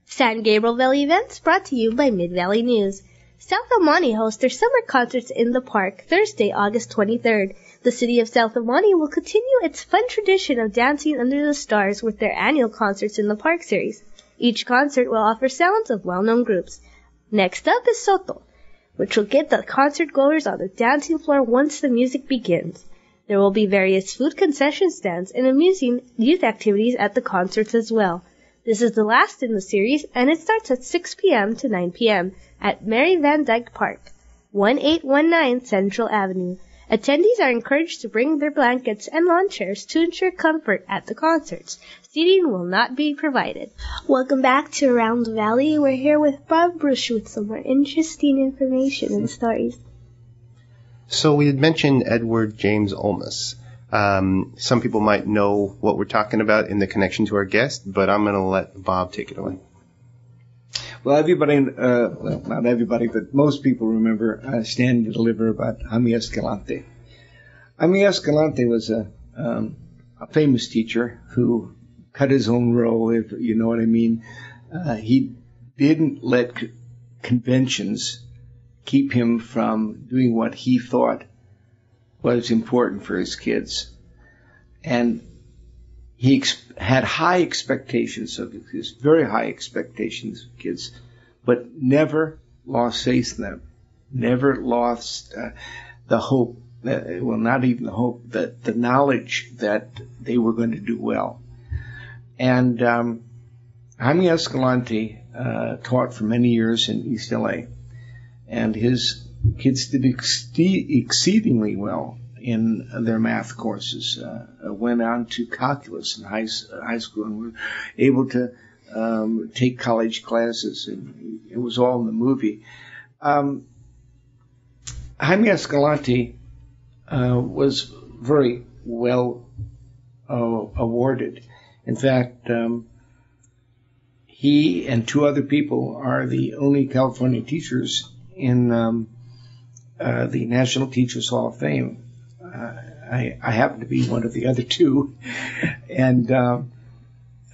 San Gabriel Valley events brought to you by Mid-Valley News. South El Monte hosts their summer concerts in the park Thursday, August 23rd. The city of South El Monte will continue its fun tradition of dancing under the stars with their annual Concerts in the Park series. Each concert will offer sounds of well-known groups. Next up is Soto, which will get the concert goers on the dancing floor once the music begins. There will be various food concession stands and amusing youth activities at the concerts as well. This is the last in the series, and it starts at 6 p.m. to 9 p.m. at Mary Van Dyke Park, 1819 Central Avenue. Attendees are encouraged to bring their blankets and lawn chairs to ensure comfort at the concerts. Seating will not be provided. Welcome back to Around the Valley. We're here with Bob Bruesch with some more interesting information and stories. So we had mentioned Edward James Olmos. Some people might know what we're talking about in the connection to our guest, but I'm going to let Bob take it away. Well, everybody, not everybody, but most people remember Stand and Deliver about Jaime Escalante. Jaime Escalante was a famous teacher who cut his own row, if you know what I mean. He didn't let conventions keep him from doing what he thought was important for his kids. And he had high expectations of his, very high expectations of kids, but never lost faith in them, never lost the hope, well, not even the hope, the knowledge that they were going to do well. And Jaime Escalante taught for many years in East LA, and his kids did exceedingly well in their math courses, went on to calculus in high school, and were able to take college classes, and it was all in the movie. Jaime Escalante was very well awarded. In fact, he and two other people are the only California teachers in the National Teachers Hall of Fame. I happen to be one of the other two, and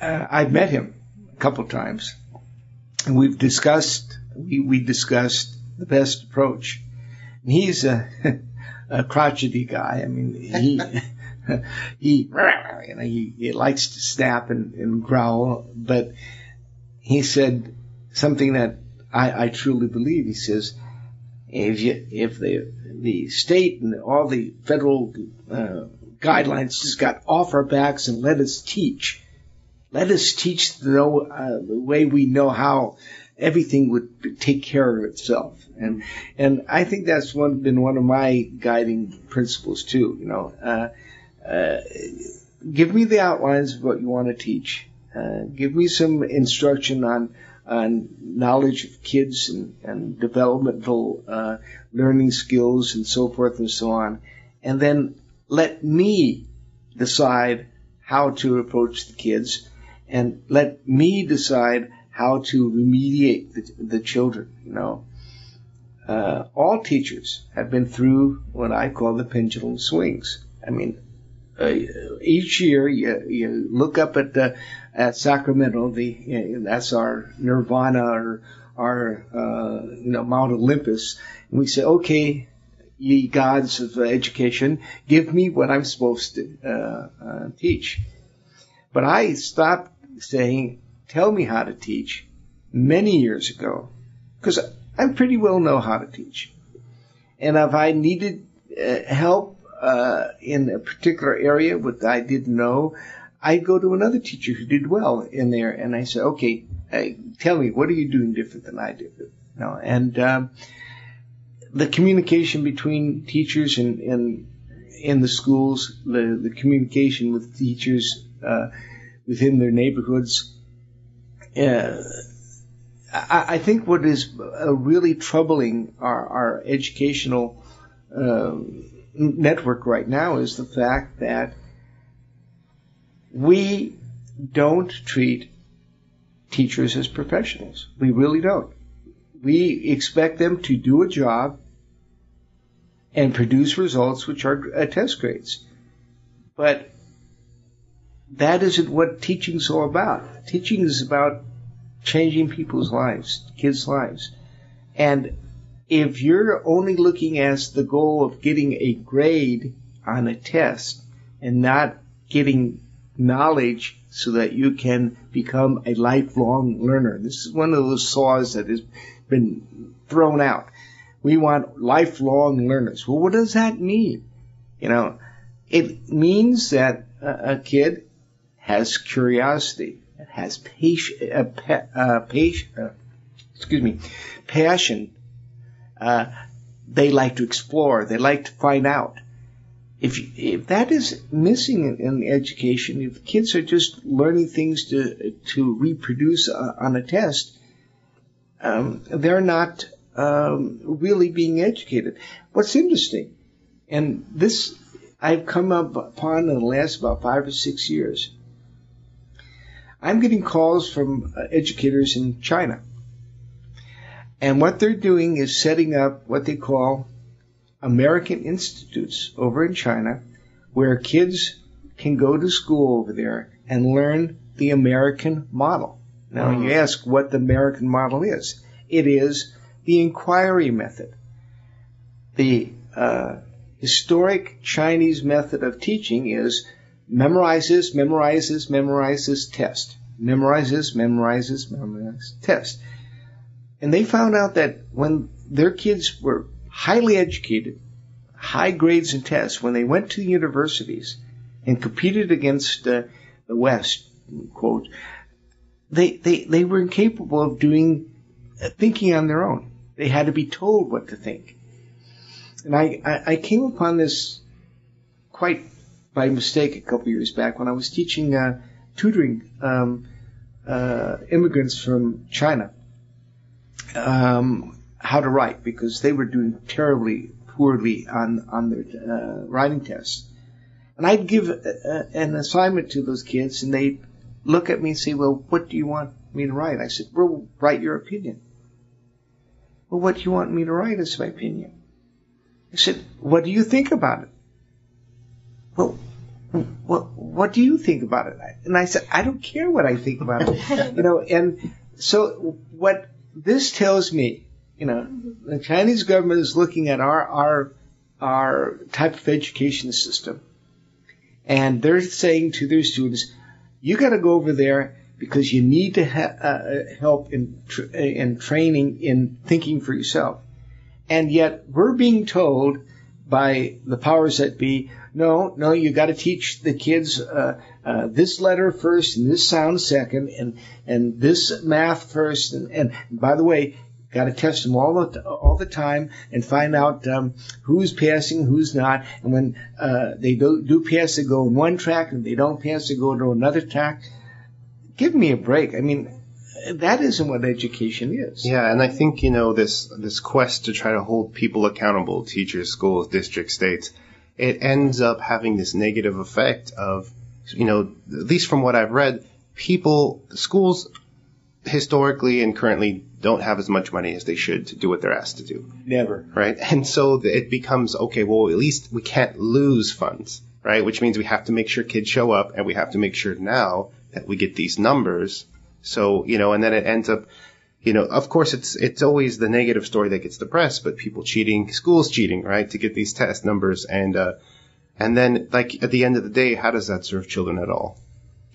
I've met him a couple times, and we discussed the best approach. And he's a crotchety guy. I mean, he likes to snap and growl, but he said something that I truly believe. He says, if the state and all the federal guidelines just got off our backs and let us teach the way we know how, everything would take care of itself. And I think that's been one of my guiding principles too. Give me the outlines of what you want to teach. give me some instruction on knowledge of kids and developmental learning skills and so forth and so on, and then let me decide how to approach the kids, and let me decide how to remediate the children. All teachers have been through what I call the pendulum swings. I mean, each year you look up at Sacramento, that's our nirvana, or our Mount Olympus, and we say, okay, ye gods of education, give me what I'm supposed to teach. But I stopped saying, tell me how to teach many years ago, because I pretty well know how to teach. And if I needed help in a particular area, what I didn't know, I'd go to another teacher who did well in there, and I said, okay, tell me, what are you doing different than I did? And the communication between teachers and in the schools, the communication with teachers within their neighborhoods. I think what is really troubling our educational network right now is the fact that we don't treat teachers as professionals. We really don't. We expect them to do a job and produce results which are test grades. But that isn't what teaching's all about. Teaching is about changing people's lives, kids' lives. And if you're only looking at the goal of getting a grade on a test and not getting knowledge so that you can become a lifelong learner, this is one of those saws that has been thrown out. We want lifelong learners. Well, what does that mean? It means that a kid has curiosity, has passion. They like to explore. They like to find out. If that is missing in education, if kids are just learning things to reproduce on a test, they're not really being educated. What's interesting, and this I've come up upon in the last about 5 or 6 years, I'm getting calls from educators in China. And what they're doing is setting up what they call American institutes over in China, where kids can go to school over there and learn the American model. Now, you ask what the American model is. It is the inquiry method. The historic Chinese method of teaching is memorize this, memorize this, memorize this, test. Memorize this, memorize this, memorize, test. And they found out that when their kids were highly educated, high grades and tests, when they went to the universities and competed against the West, quote, they were incapable of thinking on their own. They had to be told what to think. And I came upon this quite by mistake a couple years back when I was teaching, tutoring immigrants from China how to write, because they were doing terribly poorly on their writing tests. And I'd give an assignment to those kids, and they'd look at me and say, well, what do you want me to write? I said, well, write your opinion. Well, what do you want me to write is my opinion. I said, what do you think about it? Well, what do you think about it? And I said, I don't care what I think about it. And so what this tells me, the Chinese government is looking at our type of education system, and they're saying to their students, you got to go over there because you need to help in training in thinking for yourself. And yet we're being told by the powers that be, no, you got to teach the kids this letter first and this sound second and this math first. And by the way, got to test them all the time and find out who's passing, who's not. And when they do pass, they go in one track, and they don't pass, they go to another track. give me a break. I mean, that isn't what education is. Yeah, and I think, this quest to try to hold people accountable, teachers, schools, districts, states, it ends up having this negative effect of, at least from what I've read, schools historically and currently don't have as much money as they should to do what they're asked to do. Never. Right? And so it becomes, okay, well, at least we can't lose funds, right? Which means we have to make sure kids show up, and we have to make sure now that we get these numbers. So, and then it ends up, of course it's always the negative story that gets the press, but people cheating, schools cheating, right, to get these test numbers. And then, like, at the end of the day, how does that serve children at all?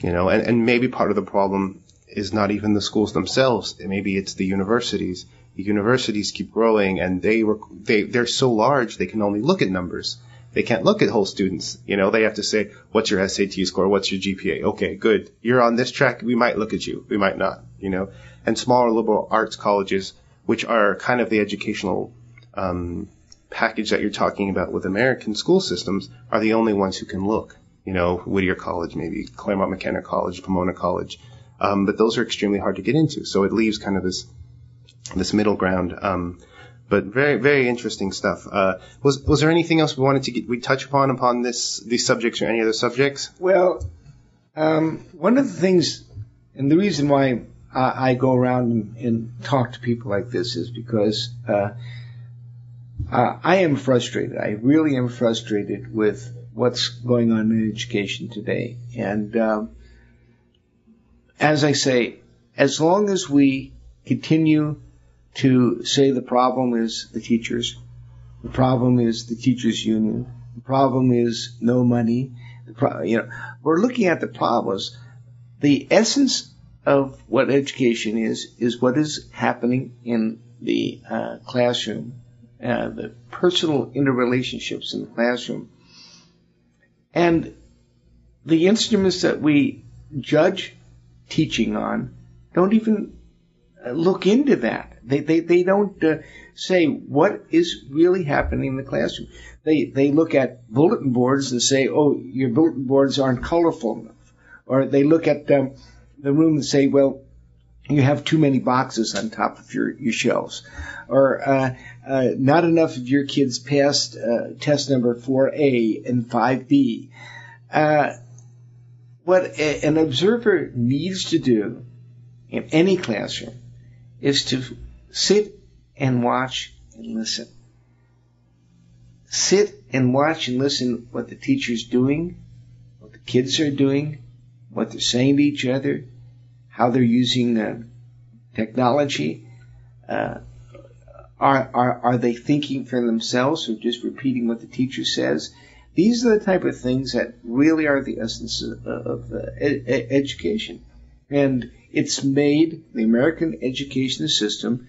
And maybe part of the problem is not even the schools themselves. Maybe it's the universities. The universities keep growing, and they're so large they can only look at numbers. They can't look at whole students. They have to say, what's your SAT score? What's your GPA? Okay, good. You're on this track. We might look at you. We might not, And smaller liberal arts colleges, which are kind of the educational package that you're talking about with American school systems, are the only ones who can look. Whittier College, maybe Claremont McKenna College, Pomona College. But those are extremely hard to get into. So it leaves kind of this middle ground. But very, very interesting stuff. Was there anything else we wanted to touch upon these subjects, or any other subjects? Well, one of the things, and the reason why I go around and talk to people like this is because I am frustrated. I really am frustrated with what's going on in education today. And as I say, as long as we continue to say the problem is the teachers, the problem is the teachers' union, the problem is no money, we're looking at the problems. The essence of what education is what is happening in the classroom, the personal interrelationships in the classroom. And the instruments that we judge teaching on don't even look into that. They don't say what is really happening in the classroom. They look at bulletin boards and say, oh, your bulletin boards aren't colorful enough. Or they look at the room and say, well, you have too many boxes on top of your shelves. Or not enough of your kids passed test number 4A and 5B. What an observer needs to do in any classroom is to sit and watch and listen. Sit and watch and listen what the teacher's doing, what the kids are doing, what they're saying to each other, how they're using technology. Are they thinking for themselves or just repeating what the teacher says? These are the type of things that really are the essence of education. And it's made the American education system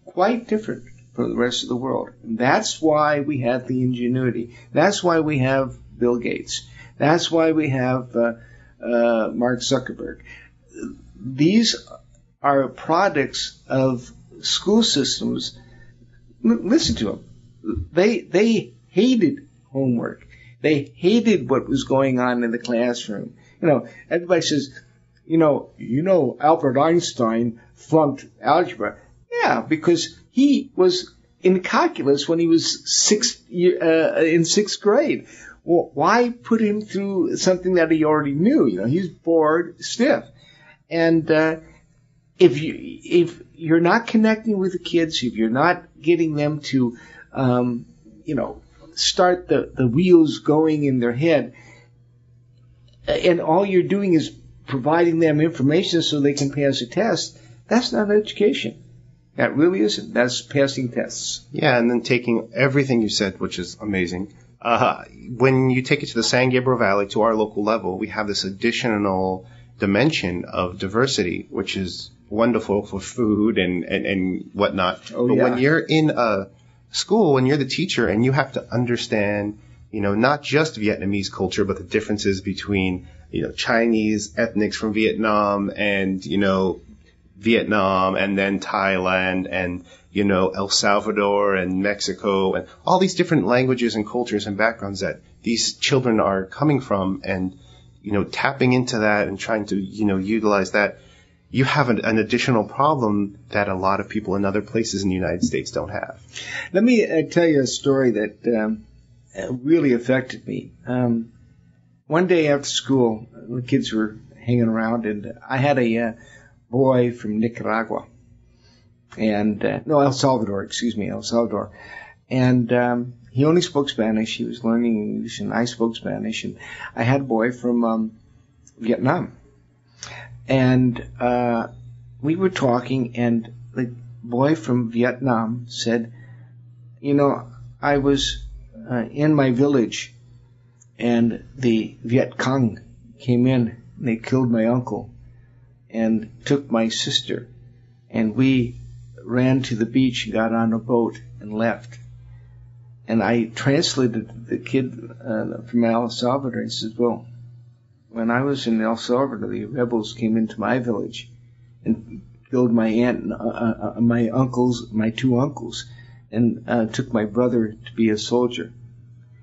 quite different from the rest of the world. And that's why we have the ingenuity. That's why we have Bill Gates. That's why we have Mark Zuckerberg. These are products of school systems. Listen to them. They hated homework. They hated what was going on in the classroom. Everybody says, Albert Einstein flunked algebra. Yeah, because he was in calculus when he was in sixth grade. Well, why put him through something that he already knew? He's bored stiff. And if you're not connecting with the kids, if you're not getting them to, start the wheels going in their head, and all you're doing is providing them information so they can pass a test, that's not education. That really isn't. That's passing tests. Yeah, and then taking everything you said, which is amazing. When you take it to the San Gabriel Valley, to our local level, we have this additional dimension of diversity, which is wonderful for food and whatnot. Oh, but yeah. when you're in a school, when you're the teacher and you have to understand, not just Vietnamese culture, but the differences between, Chinese ethnics from Vietnam and, Vietnam and then Thailand and, El Salvador and Mexico and all these different languages and cultures and backgrounds that these children are coming from. And, tapping into that and trying to, utilize that, you have an additional problem that a lot of people in other places in the United States don't have. Let me tell you a story that really affected me. One day after school, the kids were hanging around, and I had a boy from Nicaragua, and El Salvador. And he only spoke Spanish. He was learning English, and I spoke Spanish. And I had a boy from Vietnam. And we were talking, and the boy from Vietnam said, I was in my village, and the Viet Cong came in, and they killed my uncle and took my sister. And we ran to the beach and got on a boat and left. And I translated to the kid from El Salvador. He says, well, when I was in El Salvador, the rebels came into my village and killed my aunt, my two uncles, and took my brother to be a soldier.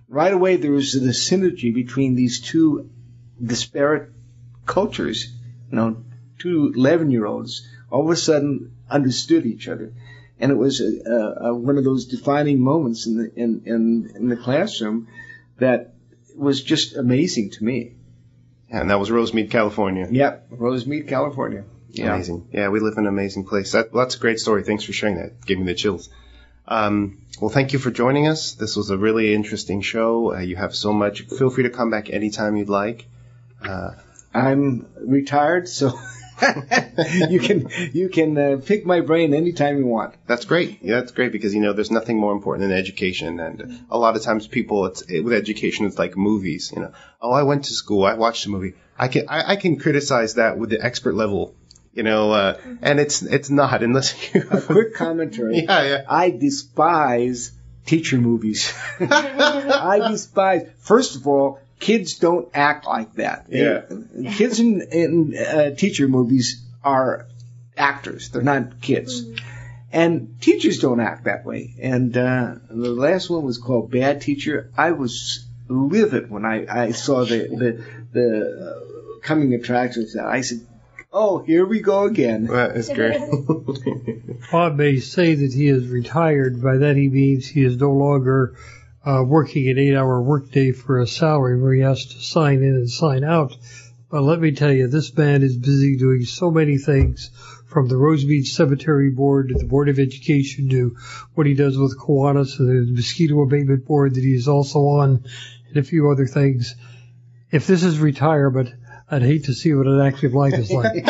Right away, there was the synergy between these two disparate cultures. Two 11-year-olds all of a sudden understood each other, and it was one of those defining moments in the classroom that was just amazing to me. And that was Rosemead, California. Yep, Rosemead, California. Yeah. Amazing. Yeah, we live in an amazing place. That's a great story. Thanks for sharing that. Gave me the chills. Well, thank you for joining us. This was a really interesting show. You have so much. Feel free to come back anytime you'd like. I'm retired, so you can pick my brain anytime you want. That's great. Yeah, that's great because there's nothing more important than education, and a lot of times people, with education, it's like movies. I went to school, I watched a movie. I can criticize that with the expert level, and it's not unless you. A quick commentary. Yeah. I despise teacher movies. I despise. First of all, kids don't act like that. Yeah. Kids in teacher movies are actors. They're not kids. And teachers don't act that way. And the last one was called Bad Teacher. I was livid when I saw the coming attractions. I said, oh, here we go again. That is great. Bob may say that he is retired. By that he means he is no longer working an 8-hour workday for a salary where he has to sign in and sign out. But let me tell you, this man is busy doing so many things, from the Rosemead Cemetery Board to the Board of Education to what he does with Kiwanis and the Mosquito Abatement Board that he is also on, and a few other things. If this is retirement, I'd hate to see what an active life is like.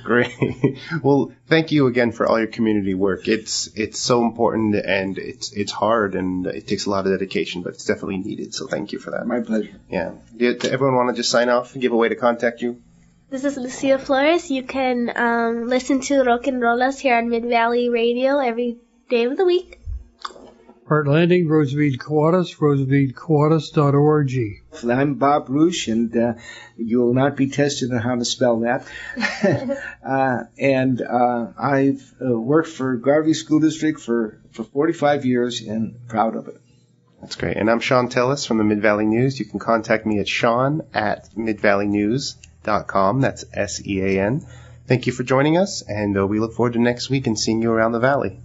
Great. Well, thank you again for all your community work. It's so important, and it's hard, and it takes a lot of dedication, but it's definitely needed. So thank you for that. My pleasure. Yeah. Does everyone want to just sign off and give a way to contact you? This is Lucia Flores. You can listen to Rock and Rollas here on Mid-Valley Radio every day of the week. Hart Landing, Rosemead Kiwanis, rosemeadkiwanis.org. I'm Bob Bruesch, and you will not be tested on how to spell that. And I've worked for Garvey School District for 45 years, and proud of it. That's great. And I'm Sean Tellis from the Mid-Valley News. You can contact me at sean@midvalleynews.com. That's SEAN. Thank you for joining us, and we look forward to next week and seeing you around the valley.